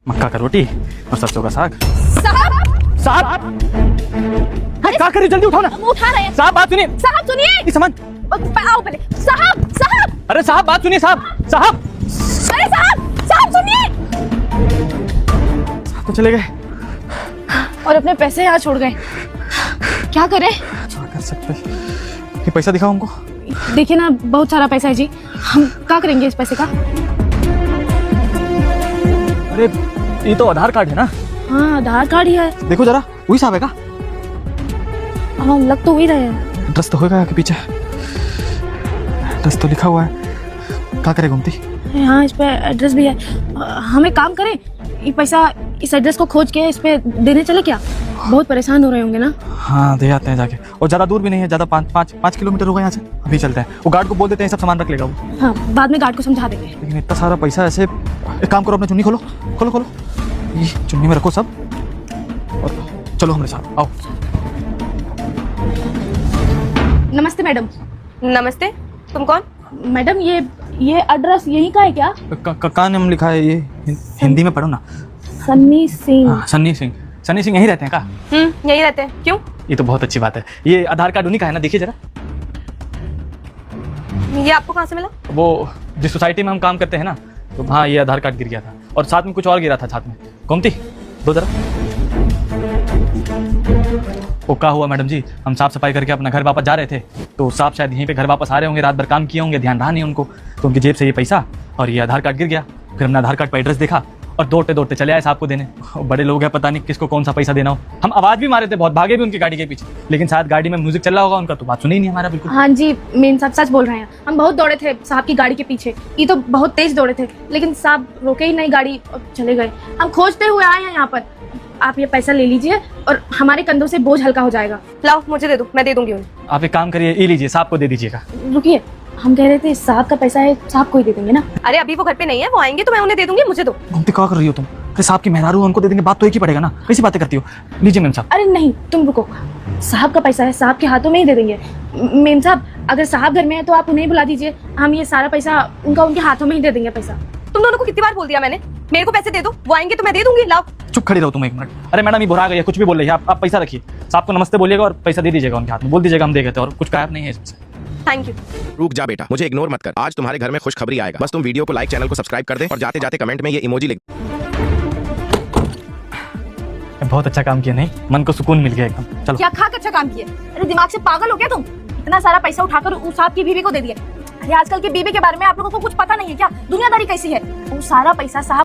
मक्का का रोटी और सरसों का साग। साहब साहब क्या करिए, जल्दी उठाओ ना। उठा रहे हैं साहब बात सुनिए। साहब, सुनिए। ये सामान। आओ पहले। साहब साहब, अरे साहब बात सुनिए। साहब साहब अरे साहब साहब सुनिए। साहब तो चले गए और अपने पैसे यहाँ छोड़ गए, क्या करें? क्या कर सकते। ये पैसा दिखाओ हमको। देखिए ना, बहुत सारा पैसा है जी, हम क्या करेंगे इस पैसे का? अरे ये तो आधार कार्ड है ना। हाँ, आधार कार्ड ही है। देखो जरा, वही साहब है का? हाँ, लग तो वही रहे हैं। एड्रेस तो होगा के पीछे, एड्रेस तो लिखा हुआ है। क्या करे घूमती? हाँ, इस पे एड्रेस भी है। हम एक काम करें, ये पैसा इस एड्रेस को खोज के इस पे देने चले क्या? बहुत परेशान हो रहे होंगे ना। हाँ दे आते हैं जाके, और ज़्यादा दूर भी नहीं है, ज़्यादा 5 किलोमीटर होगा यहाँ से। अभी चलते हैं, वो गार्ड को बोल देते हैं सब सामान रख लेगा वो। हाँ, बाद में गार्ड को समझा देंगे। लेकिन इतना सारा पैसा ऐसे, एक काम करो, अपनी चुन्नी खोलो खोलो खोलो, ये चुन्नी में रखो सब, और चलो हमारे साथ आओ। नमस्ते मैडम। नमस्ते, तुम कौन? मैडम ये एड्रेस यहीं का है क्या? कहाँ नाम लिखा है ये? हिंदी में पढ़ो ना। सन्नी सिंह। हाँ, सन्नी सिंह। सन्नी सिंह यहीं रहते हैं का? यहीं रहते हैं। क्यों? ये तो बहुत अच्छी बात है। ये आधार कार्ड उन्हीं का है ना, देखिए जरा। ये आपको कहाँ से मिला? वो जिस सोसाइटी में हम काम करते हैं ना, तो हाँ ये आधार कार्ड गिर गया था, और साथ में कुछ और गिरा था साथ में। गोमती दो जरा। वो क्या हुआ मैडम जी, हम साफ सफाई करके अपना घर वापस जा रहे थे, तो साहब शायद यहीं पे घर वापस आ रहे होंगे, रात भर काम किए होंगे, ध्यान रहा नहीं उनको, तो उनकी जेब से ये पैसा और ये आधार कार्ड गिर गया। फिर हमने आधार कार्ड पर एड्रेस देखा और दौड़ते दौड़ते चले आए साहब को देने। बड़े लोग हैं, पता नहीं किसको कौन सा पैसा देना हो। हम आवाज़ भी मारे थे, बहुत भागे भी उनकी गाड़ी के पीछे, लेकिन शायद गाड़ी में म्यूजिक चल रहा होगा उनका, तो बात सुनी ही नहीं हमारा बिल्कुल। हाँ जी, मेन साहब सच बोल रहे हैं। हम बहुत दौड़े थे साहब की गाड़ी के पीछे, ये तो बहुत तेज दौड़े थे, लेकिन साहब रोके ही नहीं गाड़ी और चले गए। हम खोजते हुए आए हैं यहाँ पर। आप ये पैसा ले लीजिए और हमारे कंधों से बोझ हल्का हो जाएगा। लाओ मुझे दे दो, मैं दे दूंगी उन्हें। आप एक काम करिए, ये लीजिए, साहब को दे दीजिएगा। रुकिए, हम कह रहे थे साहब का पैसा है, साहब को ही दे देंगे ना। अरे अभी वो घर पे नहीं है, वो आएंगे तो मैं उन्हें दे दूंगी, मुझे दो। घूमती क्या कर रही हो तुम? अरे साहब की मेहरारू है, उनको दे देंगे, बात तो एक ही पड़ेगा ना, कैसी बातें करती हो? लीजिए मेम साहब। अरे नहीं, तुम रुको, साहब का पैसा है, साहब के हाथों में ही दे देंगे। मेम साहब, अगर साहब घर में है तो आप उन्हें बुला दीजिए, हम ये सारा पैसा उनके हाथों में ही दे देंगे पैसा। तुम दोनों को कितनी बार बोल दिया मैंने, मेरे को पैसे दे दो, वो आएंगे तो मैं दे दूंगी। लाओ। चुप खड़ी रहो तुम एक मिनट। अरे मैडम ये भुरा गई है, कुछ भी बोल रही है। आप पैसा रखिए, साहब को नमस्ते बोलिएगा और पैसा दे दीजिएगा उनके हाथ में, बोल दीजिएगा हम दे गए थे, और कुछ गायब नहीं है इसमें से। Thank you. रुक जा बेटा, मुझे इग्नोर मत कर, आज तुम्हारे घर में खुशखबरी आएगा। बस तुम वीडियो को लाइक, चैनल को सब्सक्राइब कर दे, और जाते जाते कमेंट में ये इमोजी लिख। बहुत अच्छा काम किया, नहीं मन को सुकून मिल गया एकदम। चलो। क्या खा के अच्छा काम किए? अरे दिमाग से पागल हो गया तुम? इतना सारा पैसा उठाकर उस साहब की बीवी को दे दिए। अरे आजकल की बीवी के बारे में आप लोगों को कुछ पता नहीं है क्या? दुनियादारी कैसी है? वो सारा पैसा साहब